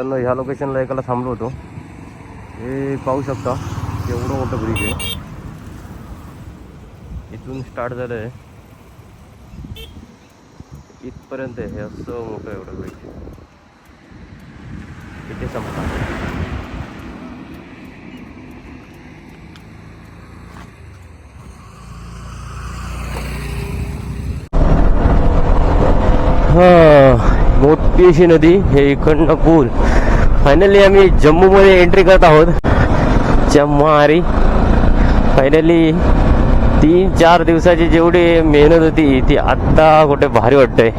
मित्रांनो ह्या लोकेशनला एकाला थांबलो होतो. हे पाहू शकता एवढं मोठं ब्रिज आहे. इथून स्टार्ट झालं आहे इथपर्यंत आहे. हे असं मोठं एवढं ब्रिज इथे संपतात. मोठी अशी नदी, हे इकडनं पूल. फायनली आम्ही जम्मूमध्ये एंट्री करत आहोत. जम्मारी फायनली 3-4 दिवसाची जेवढी मेहनत होती ती आत्ता कुठे भारी वाटतंय.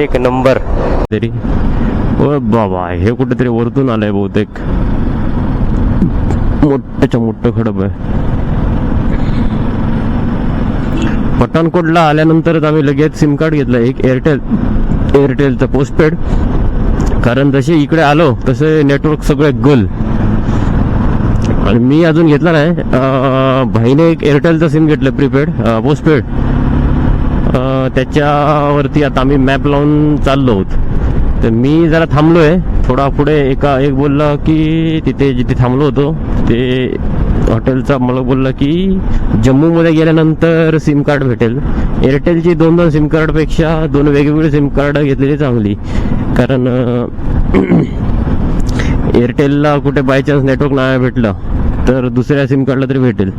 एक नंबर तरी. ओ बाबा, हे कुठेतरी वरतून आलंय बहुतेक. मोठ्याच्या मोठं खडप आहे. पठाणकोटला आल्यानंतरच आम्ही लगेच सिम कार्ड घेतलं एक एअरटेलचं पोस्टपेड. कारण जसे इकडे आलो तसे नेटवर्क सगळे गुल. आणि मी अजून घेतला नाही. भाईने एक एअरटेलचं सिम घेतलं प्रीपेड पोस्टपेड. त्याच्यावरती आता आम्ही मॅप लावून चाललो आहोत. तर मी जरा थांबलोय थोडा पुढे. एक बोलला की तिथे जिथे थांबलो होतो ते हॉटेलचा मला बोलला की जम्मूमध्ये गेल्यानंतर सिम कार्ड भेटेल. एअरटेलची 2 सिम कार्डपेक्षा 2 वेगवेगळे सिम कार्ड घेतलेली चांगली. कारण एअरटेलला कुठे बाय चान्स नेटवर्क नाही भेटलं तर दुसऱ्या सिम कार्डला तरी भेटेल.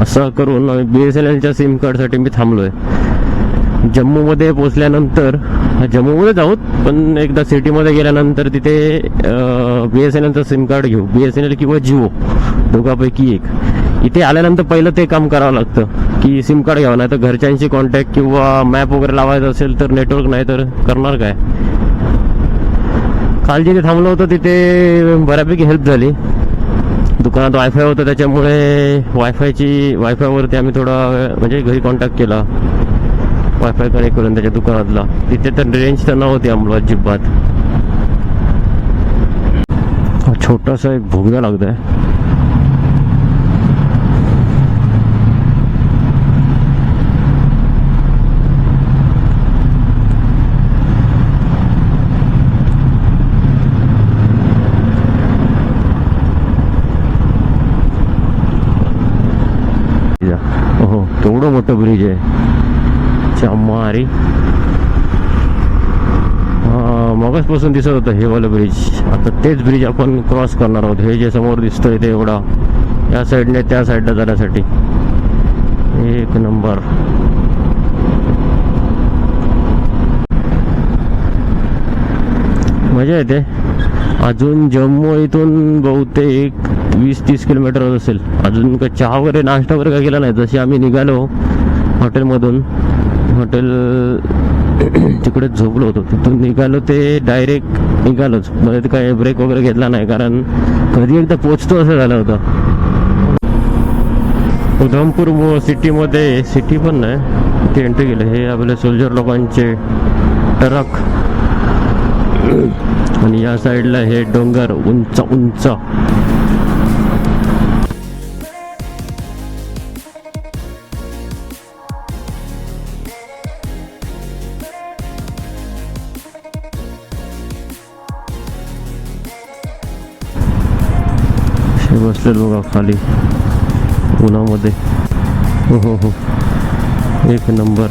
असं करून BSNLच्या सिम कार्डसाठी मी थांबलोय. जम्मूमध्ये पोचल्यानंतर जम्मूमध्येच आहोत पण एकदा सिटीमध्ये गेल्यानंतर तिथे BSNLचं सिम कार्ड घेऊ. BSNL किंवा जिओ दोघांपैकी एक. इथे आल्यानंतर पहिलं ते काम करावं लागतं की सिम कार्ड घ्यावं. नाही तर घरच्यांशी कॉन्टॅक्ट किंवा मॅप वगैरे लावायचं असेल तर नेटवर्क नाही तर करणार काय. काल जिथे थांबलो होतो तिथे बऱ्यापैकी हेल्प झाली. दुकानात वायफाय होतं त्याच्यामुळे वायफायवरती आम्ही थोडा म्हणजे घरी कॉन्टॅक्ट केला वायफाय कनेक्ट करून त्याच्या दुकानातला. तिथे तर रेंज तर नव्हती आम्हाला अजिबात. छोटासा एक भोगदा लागतोय. हो केवढं मोठं ब्रिज आहे जम्मारी. मगाचपासून दिसत होतं हे वाला ब्रिज. आता तेच ब्रिज आपण क्रॉस करणार आहोत. हे जे समोर दिसतंय ते एवढा या साईडने त्या साईडला जाण्यासाठी. एक नंबर. मजा येते. अजून जम्मू इथून बहुतेक 20-30 किलोमीटर असेल. अजून काही चहा वगैरे नाश्ता वगैरे काय केला नाही. जसे आम्ही निघालो हॉटेलमधून, हॉटेल तिकडे झोपलो होतो, तिथून निघालो ते डायरेक्ट निघालोच. मध्ये काय ब्रेक वगैरे घेतला नाही कारण कधी एकदा पोचतो असं झालं होतं. उधमपूर सिटीमध्ये सिटी पण नाही ते एंट्री केलं. हे आपले सोल्जर लोकांचे ट्रक. आणि या साईडला हे डोंगर उंच उंच. बसले बघा खाली उन्हामध्ये. हो एक नंबर.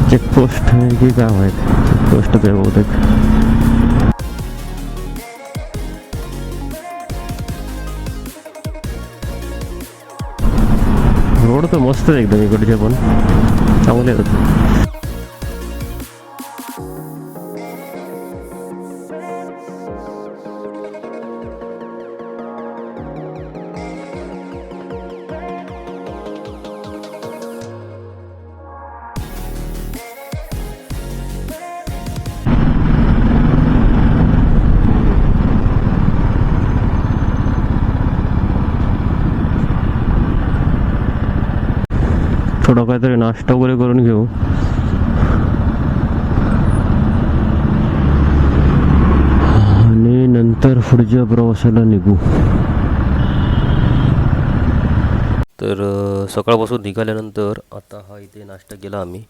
चेकपोस्ट आहे की काय माहित. चेकपोस्ट ते बहुतेक. रोड तर मस्त आहे एकदम. इकडचे पण चांगले होते. थोडं काहीतरी नाश्ता वगैरे करून घेऊ. आणि नंतर पुढच्या प्रवासाला निघू. तर सकाळपासून निघाल्यानंतर आता हा इथे नाश्ता केला आम्ही.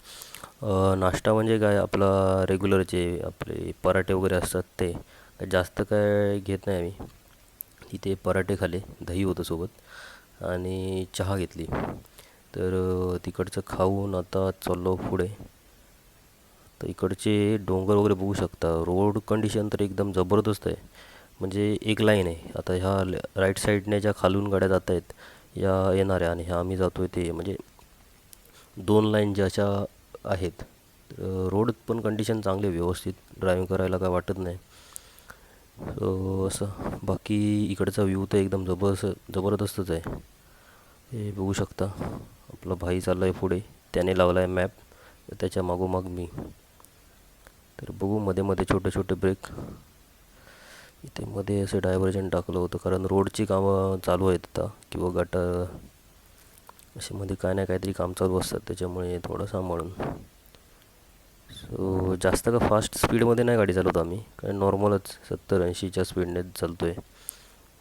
नाश्ता म्हणजे काय आपला रेग्युलरचे आपले पराठे वगैरे असतात ते. जास्त काय घेत नाही आम्ही. तिथे पराठे खाल्ले, दही होतं सोबत आणि चहा घेतली. तर तिकडचं खाऊन आता चाललो पुढे. तर इकडचे डोंगर वगैरे बघू शकता. रोड कंडिशन तर एकदम जबरदस्त आहे. म्हणजे एक लाईन आहे. आता ह्या राईट साईडने ज्या खालून गाड्या जात आहेत या येणाऱ्या आणि ह्या आम्ही जातोय ते म्हणजे दोन लाईन ज्या अशा आहेत. रोड पण कंडिशन चांगली आहे, व्यवस्थित ड्रायव्हिंग करायला काय वाटत नाही. सो असं बाकी इकडचा व्ह्यू तर एकदम जबरदस्तच आहे. हे बघू शकता. आपला भाई चालला आहे पुढे, त्याने लावला आहे मॅप, त्याच्या मागोमाग मी. तर बघू मध्ये मध्ये छोटे छोटे ब्रेक. इथे मध्ये असं डायव्हर्जन टाकलं होतं कारण रोडची कामं चालू आहेत आता, किंवा गटार असे मध्ये काय नाही काहीतरी काम चालू असतात, त्याच्यामुळे थोडं सांभाळून. सो जास्त का फास्ट स्पीडमध्ये नाही गाडी चालवत आम्ही, कारण नॉर्मलच 70-80च्या स्पीडने चालतो आहे.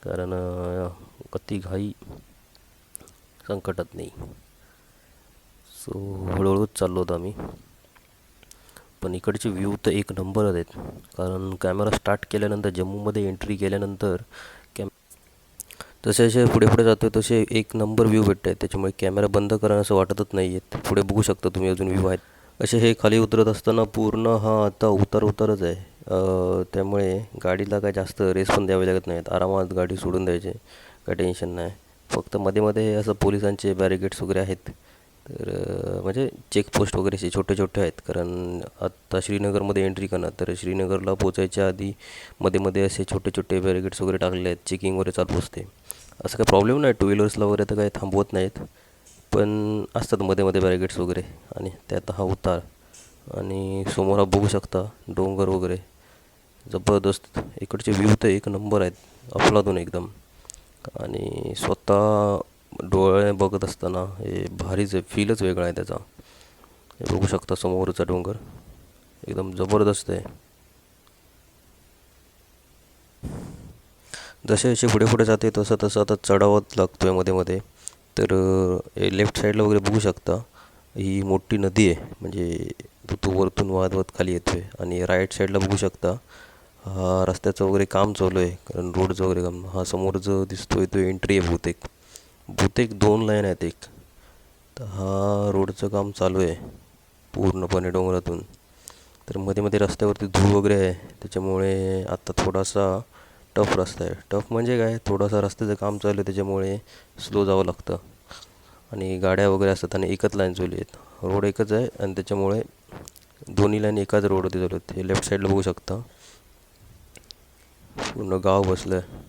कारण अति घाई संकटात नाही. सो हळूहळूच चाललो होतो आम्ही. पण इकडचे व्ह्यू तर एक नंबरच आहेत. कारण कॅमेरा स्टार्ट केल्यानंतर, जम्मूमध्ये एंट्री केल्यानंतर जसे जसे पुढे पुढे जातो तसे एक नंबर व्ह्यू भेटत आहेत. त्याच्यामुळे कॅमेरा बंद करा असं वाटतच नाही आहेत. पुढे बघू शकता तुम्ही अजून व्ह्यू आहेत. असे हे खाली उतरत असताना पूर्ण हा आता उतारच आहे. त्यामुळे गाडीला काय जास्त रेस पण द्यावे लागत नाहीत. आरामात गाडी सोडून द्यायची, काय टेन्शन नाही. फक्त मध्ये मध्ये असं पोलिसांचे बॅरिकेड्स वगैरे आहेत. तर म्हणजे चेकपोस्ट वगैरे असे छोटे छोटे आहेत. कारण आत्ता श्रीनगरमध्ये एंट्री करणार, तर श्रीनगरला पोचायच्या आधी मध्ये मध्ये असे छोटे छोटे बॅरिकेड्स वगैरे टाकले आहेत. चेकिंग वगैरे चालू असते. असं काही प्रॉब्लेम नाही, टू व्हीलर्सला वगैरे तर काही थांबवत नाहीत. पण असतात मध्ये मध्ये बॅरिकेड्स वगैरे. आणि त्यात हा उतार आणि समोर हा बघू शकता डोंगर वगैरे जबरदस्त. इकडचे व्ह्यू तर एक नंबर आहेत, अफलातून एकदम. आणि स्वतः डोळे बघत असताना हे भारीच आहे, फीलच वेगळा आहे त्याचा. हे बघू शकता समोरचा डोंगर एकदम जबरदस्त आहे. जसे जसे पुढे पुढे जाते तसं तसं आता चढावत लागतो आहे मध्ये मध्ये. तर लेफ्ट साईडला वगैरे बघू शकता ही मोठी नदी आहे, म्हणजे तो वरतून वाहत वाहत खाली येतो आहे. आणि राईट साईडला बघू शकता हा रस्त्याचं वगैरे काम चालू आहे, कारण रोडचं वगैरे काम. हा समोर जो दिसतोय तो एंट्री आहे बहुतेक. बहुतेक दोन लाईन आहेत एक. तर हा रोडचं काम चालू आहे पूर्णपणे डोंगरातून. तर मध्ये मध्ये रस्त्यावरती धूळ वगैरे आहे, त्याच्यामुळे आता थोडासा टफ रस्ता आहे. टफ म्हणजे काय, थोडासा रस्त्याचं काम चालू आहे त्याच्यामुळे स्लो जावं लागतं. आणि गाड्या वगैरे असतात आणि एकच लाईन चालू आहेत. रोड एकच आहे आणि त्याच्यामुळे दोन्ही लाईन एकाच रोडवरती चालू आहेत. हे लेफ्ट साईडला बघू शकता पूर्ण गाव बसलं आहे.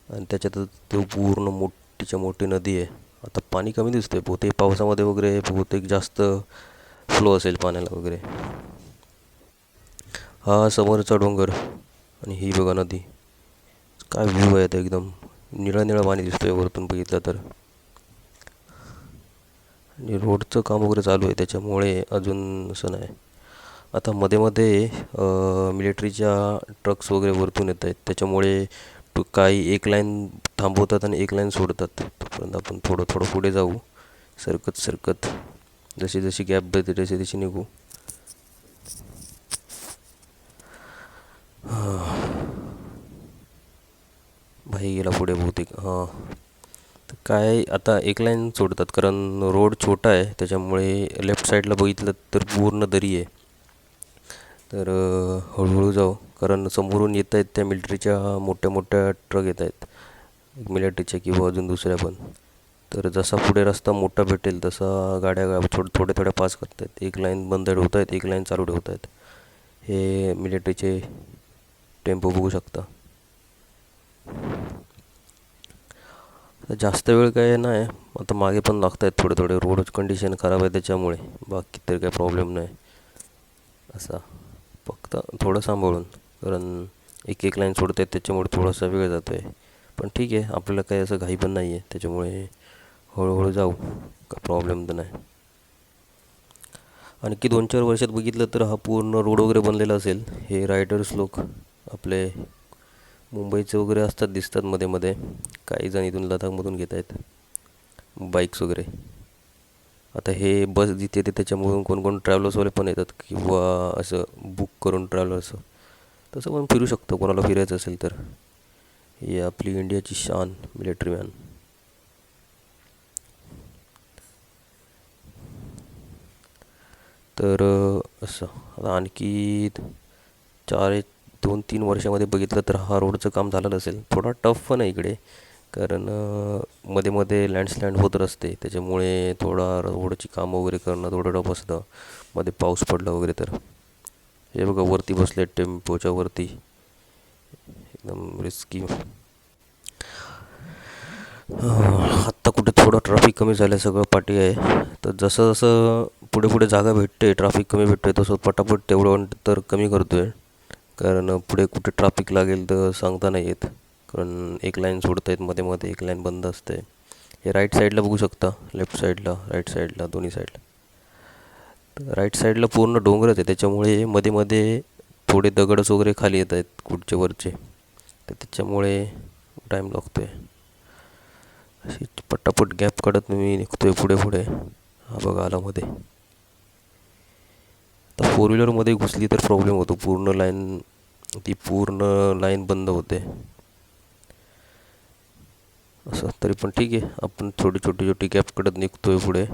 आणि त्याच्यातच तो पूर्ण मोठीच्या मोठी नदी आहे. आता पाणी कमी दिसतंय, बहुतेक पावसामध्ये वगैरे बहुतेक जास्त फ्लो असेल पाण्याला वगैरे. हा समोरचा डोंगर आणि ही बघा नदी. काय व्ह्यू आहे, एकदम निळं निळं पाणी दिसतंय वरतून बघितलं तर. आणि रोडचं काम वगैरे चालू आहे त्याच्यामुळे अजून असं नाही. आता मध्ये मध्ये मिलिटरीच्या ट्रक्स वगैरे वरतून येत आहेत, त्याच्यामुळे काही एक लाईन थांबवतात आणि एक लाईन सोडतात. तोपर्यंत आपण थोडं थोडं पुढे जाऊ, सरकत सरकत. जशी जशी गॅप देते तशी तशी निघू. भाई गेला पुढे बहुतेक. हां. तर काय आता एक लाईन सोडतात कारण रोड छोटा आहे, त्याच्यामुळे लेफ्ट साईडला बघितलं तर पूर्ण दरी आहे. तर हळूहळू जाऊ, कारण समोरून येत आहेत त्या मिलिटरीच्या मोठ्या मोठ्या ट्रक येत आहेत, मिलिटरीच्या किंवा अजून दुसऱ्या पण. तर जसा पुढे रस्ता मोठा भेटेल तसा गाड्या थोड्या थोड्या पास करत आहेत. एक लाईन बंद ठेवत आहेत, एक लाईन चालू ठेवत आहेत. हे मिलिटरीचे टेम्पो बघू शकता. आता जास्त वेळ काय नाही, आता मागे पण लागत आहेत थोडे थोडे. रोड कंडिशन खराब आहे त्याच्यामुळे, बाकी तर काही प्रॉब्लेम नाही असा. फक्त थोडं सांभाळून, कारण एक एक लाईन सोडत आहेत त्याच्यामुळे थोडासा वेळ जातो आहे. पण ठीक आहे, आपल्याला काही असं घाई पण नाही आहे, त्याच्यामुळे हळूहळू जाऊ, काय प्रॉब्लेम तर नाही. आणखी 2-4 वर्षात बघितलं तर हा पूर्ण रोड वगैरे बनलेला असेल. हे रायडर्स लोक आपले मुंबईचे वगैरे असतात, दिसतात मध्ये मध्ये. काही जण इथून लदाखमधून घेत आहेत. बाईक्स वगैरे. आता हे बस जिथे येते त्याच्यामुळून कोण कोण ट्रॅव्हलर्सवाले पण येतात किंवा असं बुक करून ट्रॅव्हलर्स तसं पण फिरू शकतो कोणाला फिरायचं असेल तर. ही आपली इंडियाची शान मिलिटरी मॅन. तर असं आता आणखी 2-3 वर्षामध्ये बघितलं तर हा रोडचं काम झालेलं असेल. थोडा टफ पण आहे इकडे, कारण मध्ये मध्ये लँडस्लाईड होत असते, त्याच्यामुळे थोडा रोडची कामं वगैरे करणं थोडं टफ असतं. मध्ये पाऊस पडला वगैरे तर. हे बघा वरती बसले टेम्पोच्या वरती, एकदम रिस्की. आत्ता कुठे थोडं ट्रॅफिक कमी झालं, सगळं पाठी आहे. तर जसं जसं पुढे पुढे जागा भेटते, ट्रॅफिक कमी भेटते, तसं पटापट तेवढं तर कमी करतो आहे. कारण पुढे कुठे ट्रॅफिक लागेल तर सांगता नाही येत, कारण एक लाईन सोडता येत, मध्ये मध्ये एक लाईन बंद असते. हे राईट साईडला बघू शकता, लेफ्ट साईडला, राईट साईडला, दोन्ही साईडला. तर राईट साईडला पूर्ण डोंगरच आहे, त्याच्यामुळे मध्ये मध्ये थोडे दगडच वगैरे खाली येत आहेत कुठचे वरचे, तर त्याच्यामुळे टाईम लागतो आहे. अशी पटापट गॅप काढत मी निघतोय पुढे पुढे. हा बघा आला मध्ये. तर फोर व्हीलरमध्ये घुसली तर प्रॉब्लेम होतो, पूर्ण लाईन बंद होते. असं तरी पण ठीक आहे, आपण छोटी छोटी छोटी गॅप काढत निघतोय पुढे.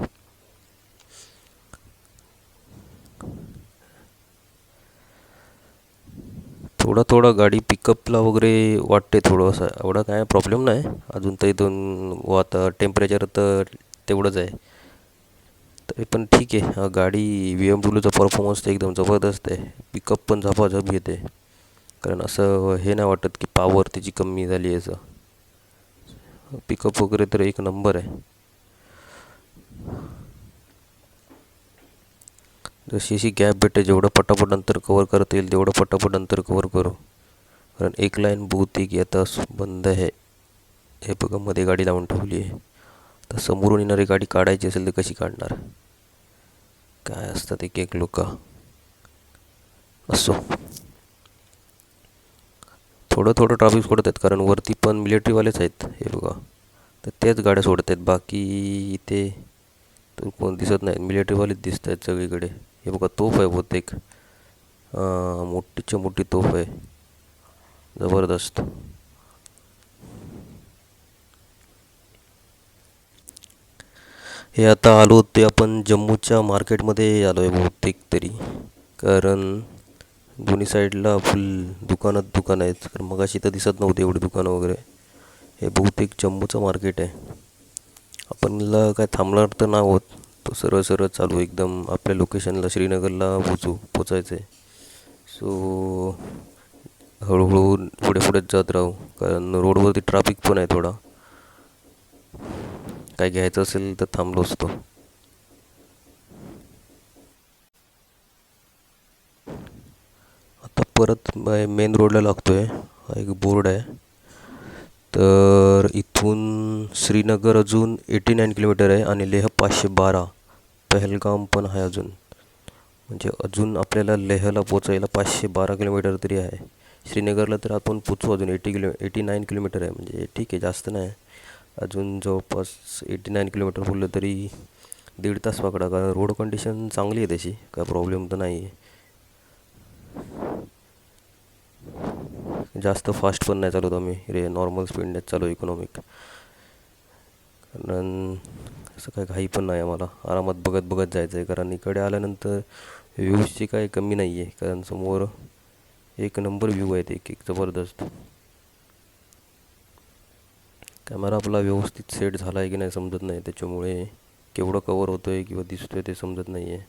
थोडा थोडा गाडी पिकअपला वगैरे वाटते थोडंसं, एवढा काय प्रॉब्लेम नाही अजून. तर इथून आता टेम्परेचर तर तेवढंच आहे, तरी पण ठीक आहे. हा गाडी BMW चा परफॉर्मन्स तर एकदम जबरदस्त आहे. पिकअप पण झपाझप येते, कारण असं हे नाही वाटत की पॉवर त्याची कमी झाली आहे असं. पिकअप वगैरे तर एक नंबर आहे. जशी अशी गॅप भेटे, जेवढं पटापट अंतर कव्हर करता येईल तेवढं पटापट अंतर कव्हर करू, कारण एक लाईन बहुतेक आता बंद आहे. हे बघा मध्ये गाडी लावून ठेवली आहे. तर समोरून येणारी गाडी काढायची असेल तर कशी काढणार, काय असतात एक एक लोक. असो, थोडं थोडं ट्रॅफिक सोडत आहेत, कारण वरती पण मिलिटरीवालेच आहेत हे बघा. तर तेच गाड्या सोडत आहेत, बाकी इथे तर कोण दिसत नाहीत, मिलिटरीवालेच दिसत आहेत सगळीकडे. हे बघा तोफ आहे बहुतेक, मोठीच्या मोठी तोफ आहे, जबरदस्त. हे आता आलो ते आपण जम्मूच्या मार्केटमध्ये आलो आहे बहुतेक तरी, कारण दोन्ही साईडला फुल दुकान आहेत, कारण मगाशी तर दिसत नव्हते एवढी दुकानं वगैरे. हे बहुतेक जम्मूचं मार्केट आहे. आपणला काय थांबणार तर नाही होत, तो सरळ सरळ चालू एकदम आपल्या लोकेशनला, श्रीनगरला पोचायचं आहे. सो हळूहळू पुढे पुढेच जात राहू, कारण रोडवरती ट्रॅफिक पण आहे थोडा. काय घ्यायचं असेल तर थांबलो असतो. आता परत मेन रोडला लागतोय. हा एक बोर्ड आहे. तर इथून श्रीनगर अजून 89 किलोमीटर आहे, आणि लेह 512. पहलगाम पण आहे अजून, म्हणजे अजून आपल्याला लेहला पोचायला 512 किलोमीटर तरी आहे. श्रीनगरला तर आपण पोचू अजून 89 किलोमीटर आहे, म्हणजे ठीक आहे, जास्त नाही. अजून जवळपास 89 किलोमीटर बोललं तरी 1.5 तास पकडा, कारण रोड कंडिशन चांगली आहे तशी, काय प्रॉब्लेम तर नाही आहे. जास्त फास्ट पण नाही चालवत आम्ही, नॉर्मल स्पीडनेच चालू, इकॉनॉमिक. कारण असं काय घाई पण नाही आम्हाला, आरामात बघत बघत जायचं आहे, कारण इकडे आल्यानंतर व्ह्यूजची काही कमी नाही आहे, कारण समोर एक नंबर व्ह्यू आहेत, एक एक जबरदस्त. कॅमेरा आपला व्यवस्थित सेट झाला आहे की नाही समजत नाही, त्याच्यामुळे केवढं कवर होतो आहे किंवा दिसतो आहे ते समजत नाही आहे.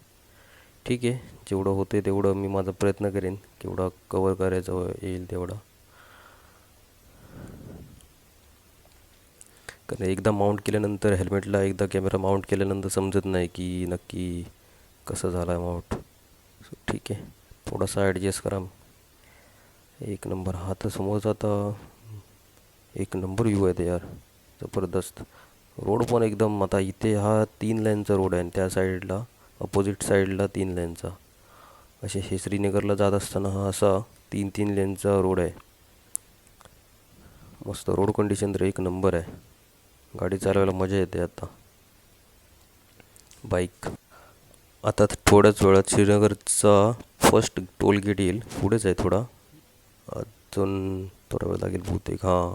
ठीक आहे, जेवढं होतं आहे तेवढं मी माझा प्रयत्न करेन, केवढा कवर करायचं येईल तेवढा. कारण एकदा माउंट केल्यानंतर, हेल्मेटला एकदा कॅमेरा माउंट केल्यानंतर समजत नाही की नक्की कसं झालं आहे माउंट. सो ठीक आहे, थोडासा ॲडजस्ट करा. एक नंबर. हा तर समोरचा आता एक नंबर व्ह्यू आहे ते यार, जबरदस्त. रोड पण एकदम, आता इथे हा 3 लाईनचा रोड आहे, आणि त्या साईडला अपोजिट साईडला 3 लाईनचा. असे हे श्रीनगरला जात असताना हा असा 3 3 लेनचा रोड आहे. मस्त रोड कंडिशन तर एक नंबर आहे, गाडी चालवायला मजा येते आता. बाईक. आता थोड्याच वेळात श्रीनगरचा फर्स्ट टोल गेट येईल. पुढेच आहे थोडा, अजून थोडा वेळ लागेल बहुतेक. हां,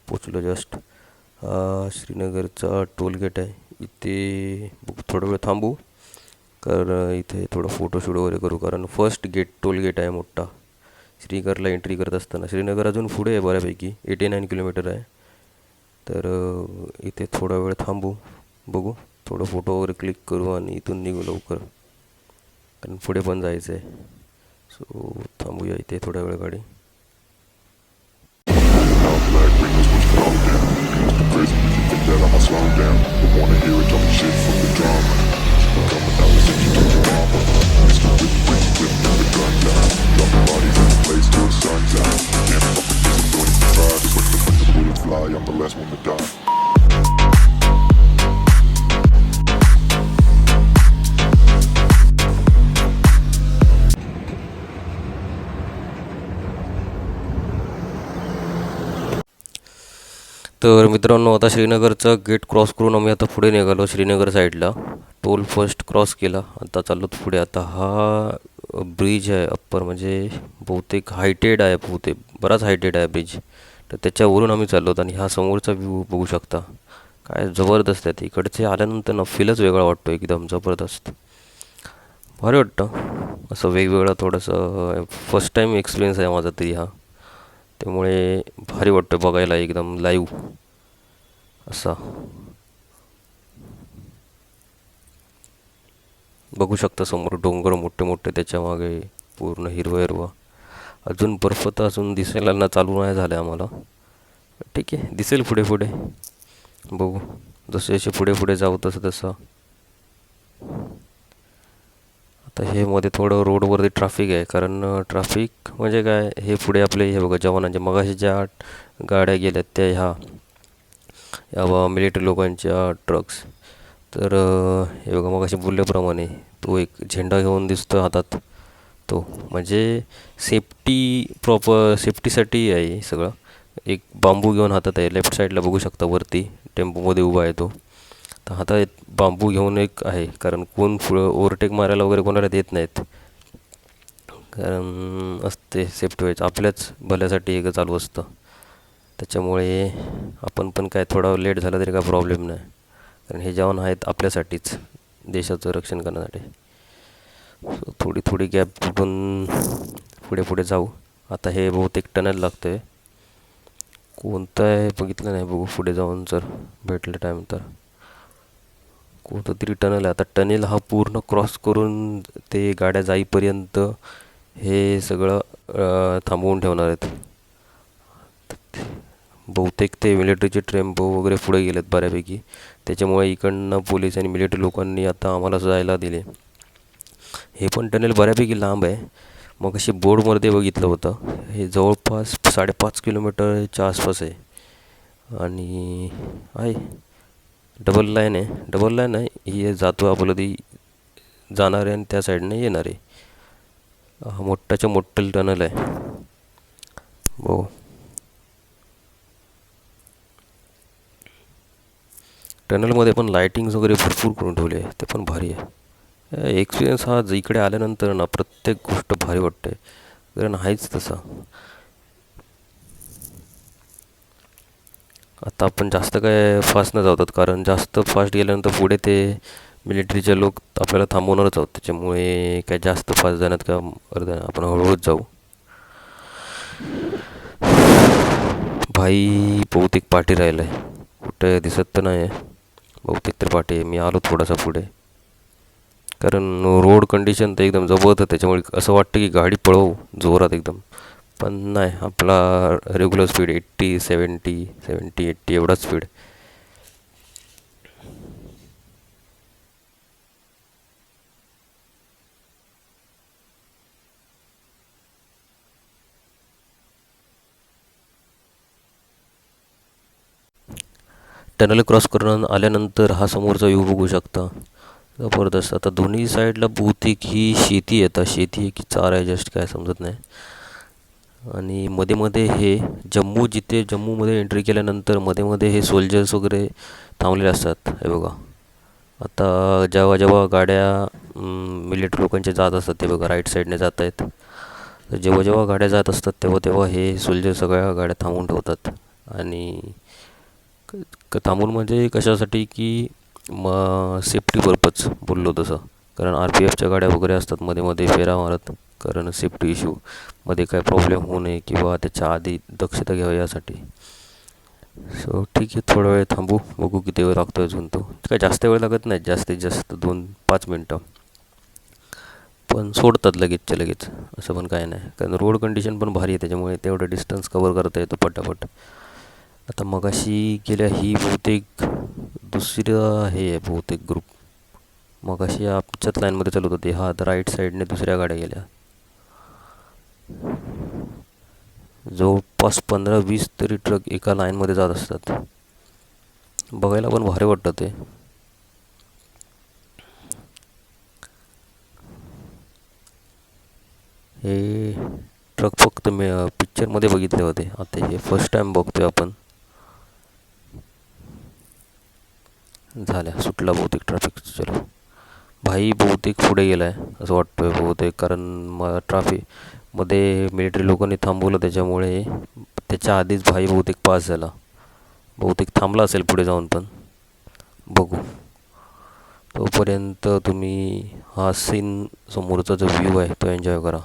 पोचलो जस्ट. श्रीनगरचा टोल गेट आहे इथे. थोडा वेळ थांबू, कारण इथे थोडं फोटोशूट वगैरे करू, कारण फर्स्ट गेट टोल गेट आहे मोठा श्रीनगरला एंट्री करत असताना. श्रीनगर अजून पुढे आहे बऱ्यापैकी, 89 किलोमीटर आहे. तर इथे थोडा वेळ थांबू, बघू, थोडं फोटो वगैरे क्लिक करू आणि इथून निघू लवकर, कारण पुढे पण जायचं आहे. सो थांबूया इथे थोड्या वेळ गाडी. I'm the last one to die. तर मित्रांनो, आता श्रीनगरचं गेट क्रॉस करून आम्ही आता पुढे निघालो श्रीनगर साईडला. टोल फर्स्ट क्रॉस केला, आता चाललो पुढे. आता हा ब्रिज आहे अप्पर, म्हणजे बहुतेक हायटेड आहे, बहुतेक बराच हायटेड आहे ब्रिज. तर त्याच्यावरून आम्ही चाललो होतो आणि हा समोरचा व्ह्यू बघू शकता, काय जबरदस्त आहे. इकडचे आल्यानंतर ना फीलच वेगळा वाटतो, एकदम जबरदस्त भारी वाटतं. असं वेगवेगळं थोडंसं फर्स्ट टाईम एक्सपिरियन्स आहे माझा तरी हा, त्यामुळे भारी वाटतं बघायला एकदम लाईव्ह असा. बघू शकता समोर डोंगर मोठे मोठे, त्याच्या मागे पूर्ण हिरवं हिरवं. अजून बर्फ तर अजून दिसायला ना चालू नाही झालं आम्हाला. ठीक आहे, दिसेल पुढे पुढे, बघू जसे जसे पुढे पुढे जाऊ तसं तसं. आता हे मध्ये थोडं रोडवरती ट्रॅफिक आहे, कारण ट्रॅफिक म्हणजे काय, हे पुढे आपले हे बघा जवानांच्या मगाशी ज्या गाड्या गेल्यात त्या ह्या मिलिटरी लोकांच्या ट्रक्स. तर हे बघा मगाशी बोलल्याप्रमाणे तो एक झेंडा घेऊन दिसतो हातात, तो म्हणजे सेफ्टीसाठी आहे सगळं. एक बांबू घेऊन हातात आहे, लेफ्ट साईडला बघू शकता वरती टेम्पोमध्ये उभा आहे तो. तर हातात बांबू घेऊन एक आहे, कारण कोण पुढं ओव्हरटेक मारायला वगैरे कोणाला देत नाहीत, कारण असते सेफ्टी व्हायचं आपल्याच भल्यासाठी एक चालू असतं. त्याच्यामुळे आपण पण काय थोडा लेट झाला तरी काय प्रॉब्लेम नाही, कारण हे जवान आहेत आपल्यासाठीच, देशाचं रक्षण करण्यासाठी. सो थोडी थोडी गॅप कुठून पुढे पुढे जाऊ. आता हे बहुतेक टनल लागतं आहे, कोणतं आहे बघितलं नाही, बघू पुढे जाऊन जर भेटलं टाईम तर. कोणतं तरी टनल आहे. आता टनेल हा पूर्ण क्रॉस करून ते गाड्या जाईपर्यंत हे सगळं थांबवून ठेवणार आहेत. बहुतेक ते मिलिटरीचे टेम्पो वगैरे पुढे गेलेत बऱ्यापैकी, त्याच्यामुळे इकडनं पोलीस आणि मिलिटरी लोकांनी आता आम्हाला जायला दिले. हे पण टनेल बऱ्यापैकी लांब आहे, मग अशी बोर्डमध्ये बघितलं होतं. हे जवळपास 5.5 किलोमीटरच्या आसपास आहे आणि आहे डबल लाईन आहे. ही जातो आपलं ती जाणार आहे आणि त्या साईडने येणार आहे. मोठ्याच्या मोठं टनल आहे. हो, टनलमध्ये पण लायटिंग्स वगैरे भरपूर करून ठेवले आहे, ते पण भारी आहे. एक्सपिरियन्स हा इकडे आल्यानंतर ना प्रत्येक गोष्ट भारी वाटते, कारण आहेच तसा. आता आपण जास्त काय फास्ट न जातात, कारण जास्त फास्ट गेल्यानंतर पुढे ते मिलिटरीचे लोक आपल्याला थांबवणारच आहोत, त्याच्यामुळे काय जास्त फास्ट जाण्यात का अर्थ नाही, आपण हळूहळूच जाऊ. भाई बहुतेक पाठी राहिलं आहे, कुठे दिसत तर नाही आहे, बहुतेक तर पाठी आहे. मी आलो थोडासा पुढे, कारण रोड कंडिशन तर एकदम जबरदस्त, त्याच्यामुळे असं वाटतं की गाडी पळवू जोरात एकदम, पण नाही, आपला रेग्युलर स्पीड 80, 70, 80 एवढाच स्पीड. टनल क्रॉस करून आल्यानंतर हा समोरचा व्ह्यू बघू शकता, जबरदस्त. आता दोन्ही साईडला बहुतेक ही शेती आहे, आता शेती आहे की चार आहे जस्ट काय समजत नाही. आणि मध्ये मध्ये हे जम्मूमध्ये एंट्री केल्यानंतर मध्ये मध्ये हे सोल्जर्स वगैरे थांबलेले असतात, हे बघा आता जेव्हा जेव्हा गाड्या मिलिटरी लोकांचे जात असतात ते बघा राईट साईडने जात आहेत, तर जेव्हा जेव्हा गाड्या जात असतात तेव्हा तेव्हा हे सोल्जर सगळ्या गाड्या थांबवून ठेवतात. आणि थांबून म्हणजे कशासाठी की मग सेफ्टी पर्पज बोललो तसं, कारण RPFच्या गाड्या वगैरे असतात मध्ये मध्ये फेरा मारत, कारण सेफ्टी इश्यू मध्ये काय प्रॉब्लेम होऊ नये किंवा त्याच्या आधी दक्षता घ्यावी यासाठी. सो ठीक आहे, थोडा वेळ थांबू, बघू किती वेळ लागतो अजून. तो काय जास्त वेळ लागत नाही, जास्तीत जास्त 2-5 मिनटं, पण सोडतात लगेचच्या लगेच, असं पण काय नाही, कारण रोड कंडिशन पण भारी आहे त्याच्यामुळे तेवढं डिस्टन्स कवर करता येतो पटापट. आता मगाशी गेल्या ही बहुतेक दुसरं हे आहे बहुतेक ग्रुप, मगाशी आमच्याच लाईनमध्ये चालत होते, हा आता राईट साईडने दुसऱ्या गाड्या गेल्या. जवळपास 15-20 तरी ट्रक एका लाईनमध्ये जात असतात, बघायला पण भारी वाटतं ते. हे ट्रक फक्त मी पिक्चरमध्ये बघितले होते, आता हे फर्स्ट टाईम बघतोय आपण. झाल्या, सुटला बहुतेक ट्रॅफिक. चलो भाई बहुतेक पुढे गेला आहे असं वाटतोय बहुतेक, कारण मला ट्रॅफिकमध्ये मिलिटरी लोकांनी थांबवलं त्याच्यामुळे त्याच्या आधीच भाई बहुतेक पास झाला, बहुतेक थांबला असेल पुढे जाऊन. पण बघू, तोपर्यंत तुम्ही हा सीन समोरचा जो व्ह्यू आहे तो एन्जॉय करा.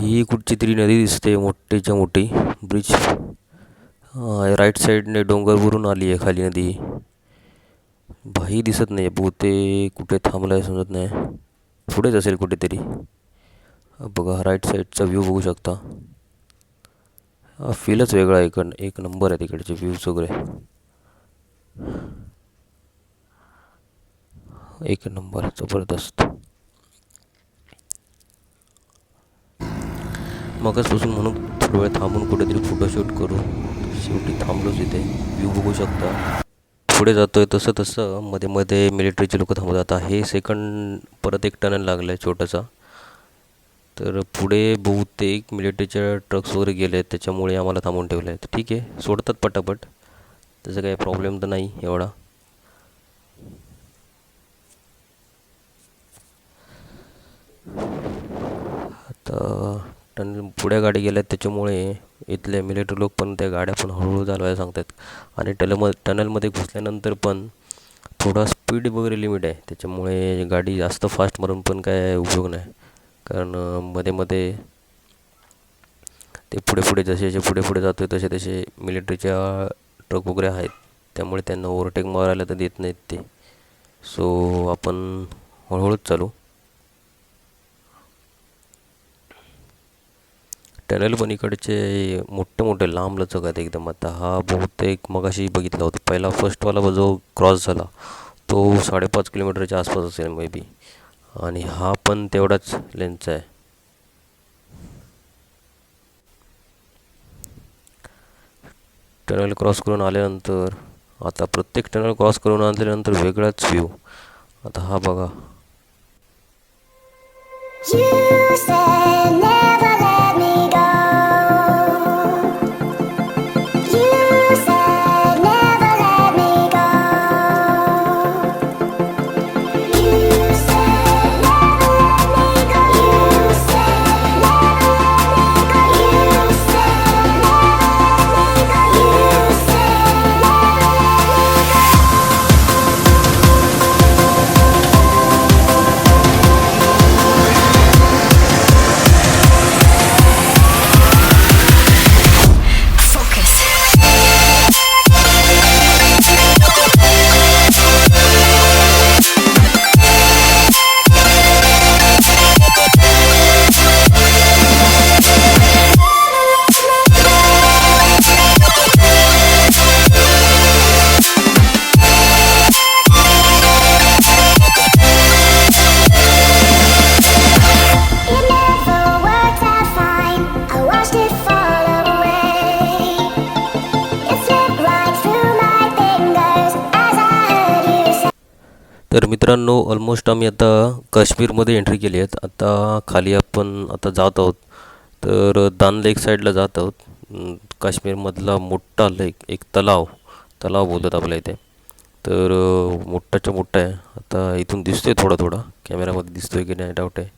ही कुठची तरी नदी दिसते मोठीच्या मोठी, ब्रिज राईट साईडने डोंगरवरून आली आहे खाली नदी. भाई दिसत नाही, बहुतेक कुठे थांबला आहे समजत नाही, पुढेच असेल कुठेतरी. बघा राईट साईडचा व्ह्यू बघू शकता, फीलच वेगळा आहे, एक नंबर आहे तिकडचे व्ह्यूज वगैरे, एक नंबर जबरदस्त. मगाचपासून म्हणून थोडा वेळ थांबून कुठेतरी फोटोशूट करू, शेवटी थांबलोच इथे. व्ह्यू बघू शकता, पुढे जातोय तसं तसं मध्ये मध्ये मिलिटरीचे लोक थांबतात. हे सेकंड परत एक टनल लागलं आहे छोटासा, तर पुढे बहुतेक मिलिटरीच्या ट्रक्स वगैरे गेले आहेत त्याच्यामुळे आम्हाला थांबवून ठेवलं आहे. तर ठीक आहे, सोडतात पटापट, त्याचा काही प्रॉब्लेम तर नाही एवढा. आता टनल पुढे गाडी गेल्या आहेत त्याच्यामुळे इथले मिलिटरी लोक पण त्या गाड्या पण हळूहळू चालवायला सांगतात. आणि टनलमध्ये घुसल्यानंतर पण थोडा स्पीड वगैरे लिमिट आहे, त्याच्यामुळे गाडी जास्त फास्ट मारून पण काय उपयोग नाही, कारण मध्ये मध्ये ते पुढे पुढे जसे पुढे पुढे जातो तसे तसे मिलिटरीच्या ट्रक वगैरे आहेत, त्यामुळे त्यांना ओव्हरटेक मारायला तर देत नाहीत ते. सो आपण हळूहळूच चालू. टनल पण इकडचे मोठे मोठे लांब लचक आहेत एकदम. आता हा बहुतेक मगाशी बघितला होता, पहिला फर्स्टवाला जो क्रॉस झाला तो 5.5 किलोमीटरच्या आसपास असेल मे बी, आणि हा पण तेवढाच लेंथचा आहे. टनल क्रॉस करून आल्यानंतर, आता प्रत्येक टनल क्रॉस करून आल्यानंतर वेगळाच व्ह्यू. आता हा बघा, You said never let me go. You said never let me go. You said never let me go. You said never let me go. You said never let me go. You said never let me go. तर मित्रांनो almost आम्ही आता काश्मीरमध्ये entry केली आहेत. आता खाली आपण आता जात आहोत. तर दान लेक साईडला जात आहोत. काश्मीरमधला मोठा लेक, एक तलाव बोलतात आपल्या इथे. तर मोठाच्या मोठा आहे. आता इथून दिसतोय थोडा कॅमेऱ्यामध्ये दिसतोय की नाही डाऊट आहे.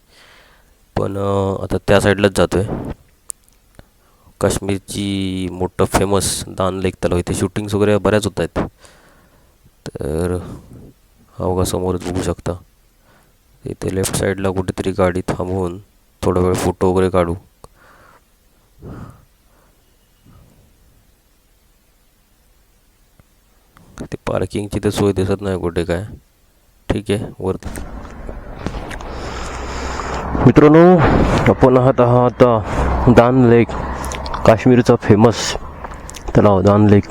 पण आता त्या साईडलाच जातो आहे. काश्मीरची मोठं फेमस दान लेक तलाव, इथे शूटिंग्स वगैरे बऱ्याच होत आहेत. तर हा बघा समोरच बघू शकता. इथे लेफ्ट साईडला कुठेतरी गाडी थांबवून थोडा वेळ फोटो वगैरे काढू. ते पार्किंगची तर सोय दिसत नाही कुठे काय. ठीक आहे, वर मित्रांनो आपण आहात दान लेक, काश्मीरचा फेमस तलाव दान लेक.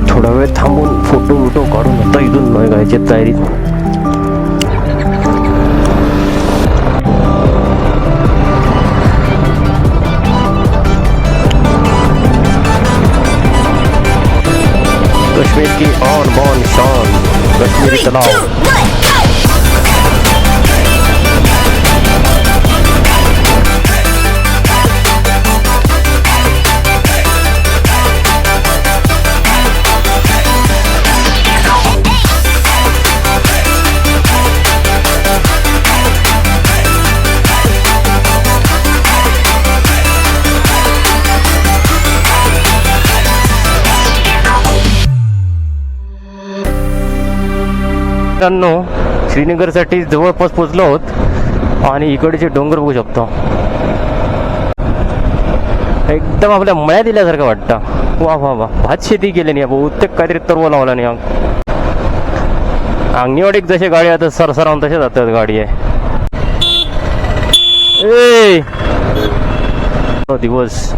थोडा वेळ थांबून फोटो काढून आता इथून निघायची तयारी. कश्मीर की ऑन बॉन शान, कश्मीरी तलाव. मित्रांनो श्रीनगरसाठी जवळपास पोचलो आहोत आणि इकडचे डोंगर बघू शकतो. एकदम आपल्या मळ्या दिल्यासारखं वाटतं. वा वा वा, भात शेती केली नाही बहुतेक काहीतरी तरवा लावला नाही. अंगणीवाडीत जसे गाडी आता सरसरावून तसे जातात गाडी आहे. दिवस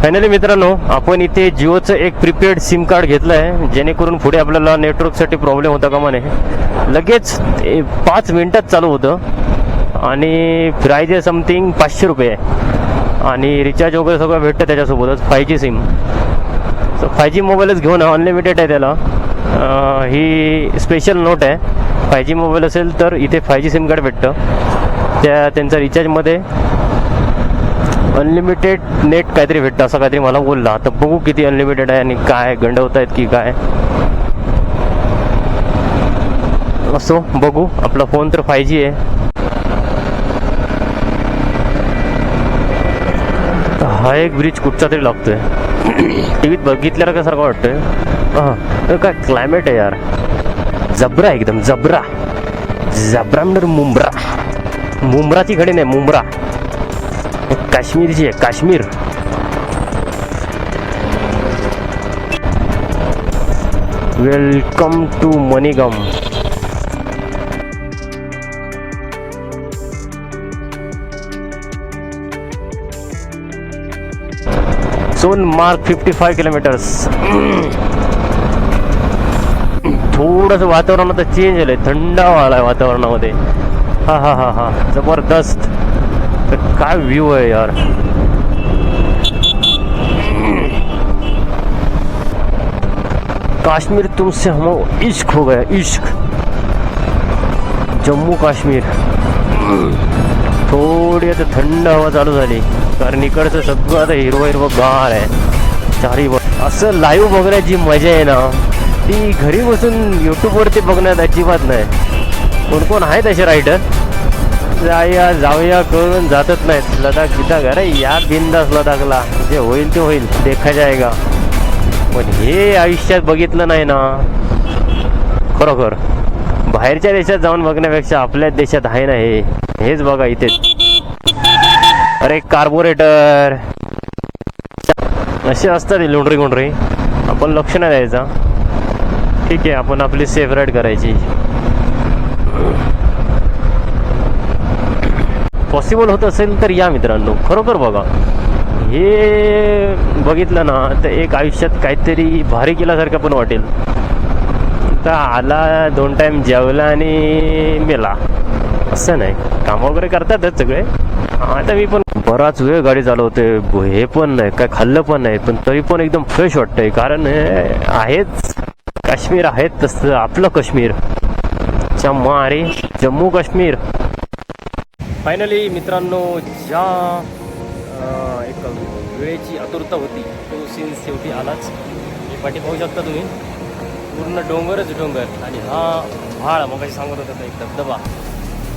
फायनली मित्रांनो आपण इथे जिओचं एक प्रीपेड सिम कार्ड घेतलं आहे, जेणेकरून पुढे आपल्याला नेटवर्कसाठी प्रॉब्लेम होता कामा नये. लगेच 5 मिनिटात चालू होतं आणि प्राईज आहे समथिंग 500 रुपये आहे आणि रिचार्ज वगैरे सगळं भेटतं त्याच्यासोबतच. 5G सिम, 5G मोबाईलच घेऊन अनलिमिटेड आहे त्याला. ही स्पेशल नोट आहे. 5G मोबाईल असेल तर इथे 5G सिम कार्ड भेटतं. त्यांचा रिचार्जमध्ये अनलिमिटेड नेट काहीतरी भेटतं असं काहीतरी मला बोलला. आता बघू किती अनलिमिटेड आहे आणि काय गंडवत आहेत की काय. असो बघू. आपला फोन तर 5G आहे. हा एक ब्रिज कुठचा तरी लागतोय. टीव्हीत बघितल्याला का सारखं वाटतंय. हां काय क्लायमेट आहे यार, जबरा एकदम जबरा. म्हणजे मुंब्राची घडी नाही, मुंब्रा काश्मीरची आहे. Kashmir welcome to Manigam. Sonmarg 55 kilometres. थोडंसं वातावरण आता चेंज झालंय, थंड वाढलाय वातावरणामध्ये. हा हा हा हा जबरदस्त. तर काय व्ह्यू आहे यार. काश्मीर तुमसे हम इश्क हो गया, इश्क. जम्मू काश्मीर. थोडी आता थंड हवा चालू झाली कारण इकडचं सगळं आता हिरवं गार आहे चारी. असं लाईव्ह बघण्याची मजा आहे ना, ती घरी बसून यूट्यूबवरती बघण्यात अजिबात नाही. कोण कोण आहेत असे रायडर, जाऊया करून जातच नाहीत. लडाख तिथं घर या बिंदास लडाखला, जे होईल ते होईल, देखा जाएगा. पण हे आयुष्यात बघितलं नाही ना, खरोखर बाहेरच्या देशात जाऊन बघण्यापेक्षा आपल्याच देशात आहे ना हेच बघा इथे. अरे कार्बोरेटर असे असतात लोंढरी गोंढरी, आपण लक्ष नाही द्यायचा. ठीक आहे, आपण आपली सेफ राईड करायची. पॉसिबल होत असेल तर या मित्रांनो, खरोखर बघा. हे बघितलं ना तर एक आयुष्यात काहीतरी भारी केल्यासारखं पण वाटेल. तर आला 2 टाइम जेवला आणि मेला असं नाही. काम वगैरे करतातच सगळे. आता मी पण बराच वेळ गाडी चालवते, हे पण नाही काय खाल्लं पण नाही, पण तरी पण एकदम फ्रेश वाटतंय. कारण आहेच काश्मीर, आहेत तसं आपलं काश्मीर. मारे जम्मू काश्मीर. फायनली मित्रांनो, ज्या एक वेळेची आतुरता होती तो सीन शेवटी आलाच. हे पाठी पाहू शकता तुम्ही, पूर्ण डोंगरच डोंगर. आणि हा व्हाळ मग सांगत होता एक धबधबा,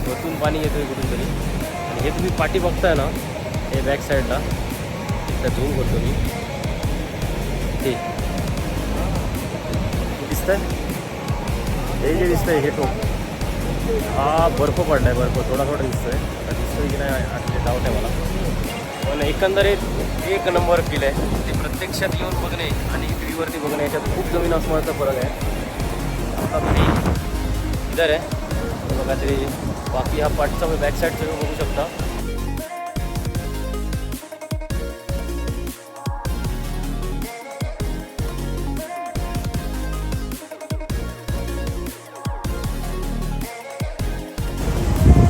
वरतून पाणी येतोय कुठून तरी. आणि हे तुम्ही पाठी बघताय ना, हे बॅक साईडला एकदा झूम करतो मी. ते दिसतंय, हे जे दिसतंय हे टोक, हा बर्फ पडलाय. बर्फ थोडा थोडा दिसतोय की नाही असले डाऊट आहे मला. पण एकंदरीत एक नंबर फील आहे. ते प्रत्यक्षात येऊन बघणे आणि टीव्हीवरती बघणे याच्यात खूप जमीन आसमानाचा फरक आहे. आता मी इधर आहे बघा तरी, बाकी हा पाठचा बॅक साईड तुम्ही बघू शकता.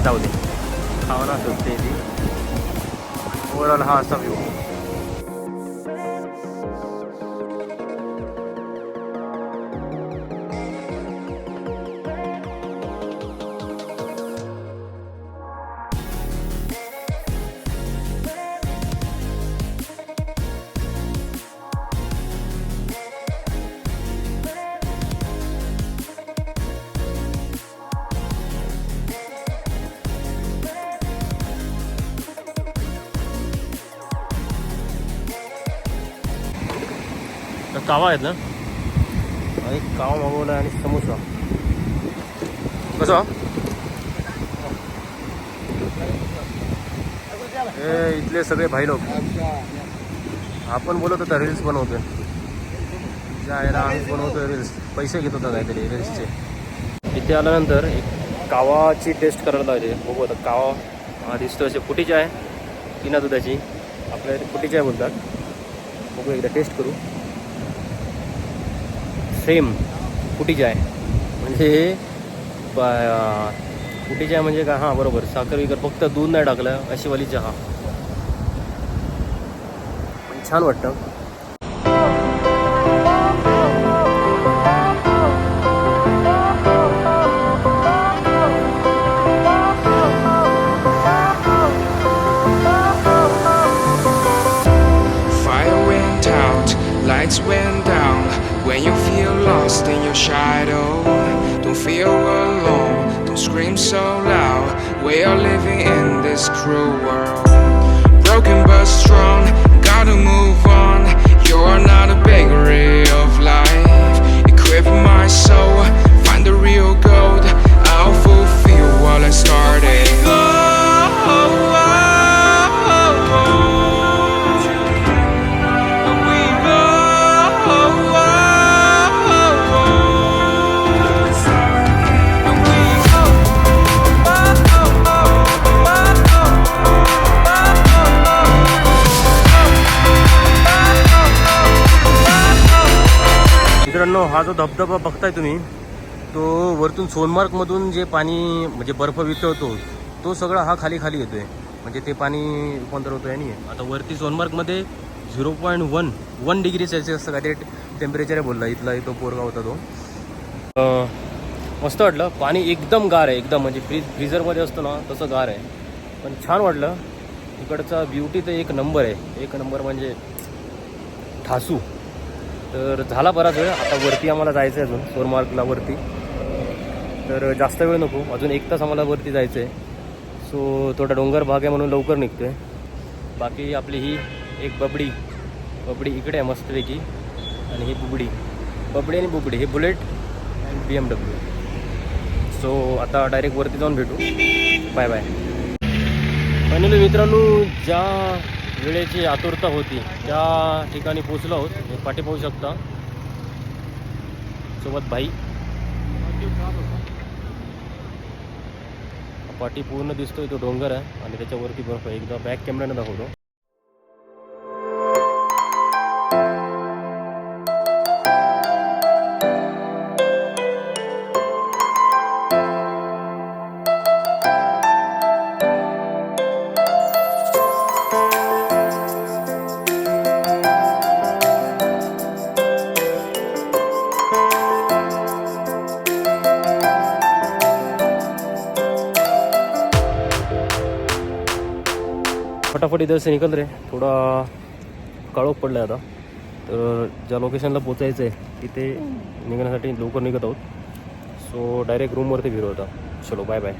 जाऊ दे, खावना सुटते ती. ओव्हरऑल हा असा व्ह्यू. कावा आहेत ना, एक कावा मागवला आणि समोसा. कसं हे इथले सगळे भाई लोक. आपण बोलत होता रील्स बनवतोय, जायला आम्ही बनवतोय रील्स. पैसे घेत होता काहीतरी रील्सचे. इथे आल्यानंतर एक कावाची टेस्ट करायला लागते. बघू आता कावा हा दिसतो असे फुटीचे आहे, बिना दुधाची. आपल्या इथे फुटीचे आहे बोलतात. बघू एकदा टेस्ट करू. सेम फुटीचे आहे म्हणजे फुटीचे आहे म्हणजे काय. हां बरोबर, साखर विकर फक्त दूध नाही टाकलं अशी वाली चहा. पण छान वाटतं. Fire went out, lights went down. When you feel lost in your shadow, don't feel alone, don't scream so loud. We are living in this cruel world. Broken but strong, gotta move on. You're not a bakery of life. Equip my soul, find the real gold. I'll fulfill what I started. मित्रांनो, हा जो धबधबा बघताय तुम्ही, तो वरतून सोनमार्गमधून जे पाणी म्हणजे बर्फ वितळतो तो सगळा हा खाली खाली येतोय. म्हणजे ते पाणी रूपांतर होतोय. आणि आता वरती सोनमार्गमध्ये 0.1 डिग्री सेल्सिअस काहीतरी टेम्परेचर आहे बोलला. इथला तो पोरगा होता तो. मस्त वाटलं. पाणी एकदम गार आहे, एकदम म्हणजे फ्रीझरमध्ये असतो ना तसं गार आहे. पण छान वाटलं. इकडचा ब्युटी तर एक नंबर आहे. एक नंबर म्हणजे ठासू. तर झाला बराच वेळ. आता वरती आम्हाला जायचं आहे अजून सोनमार्गला वरती. तर जास्त वेळ नको, अजून 1 तास आम्हाला वरती जायचं आहे. सो थोडा डोंगर भाग आहे म्हणून लवकर निघतो आहे. बाकी आपली ही एक बबडी इकडे आहे मस्तपैकी. आणि ही बबडी आणि बुबडी. हे बुलेट BMW. सो आता डायरेक्ट वरती जाऊन भेटू. Bye bye. फायनली मित्रांनो, ज्या वेळेची आतुरता होती त्या ठिकाणी पोचलो आहोत. हे पाठी पाहू शकता, सोबत भाई. पाठी पूर्ण दिसतोय तो डोंगर आहे आणि त्याच्यावरती बर्फ आहे. एकदा बॅक कॅमेऱ्याने दाखवतो. फटाफट इधर से निकल रहे. थोडा काळोख पडला आहे आता. तर ज्या लोकेशनला पोचायचं आहे तिथे निघण्यासाठी लवकर निघत आहोत. सो डायरेक्ट रूमवरती फिरू आता. चलो बाय बाय.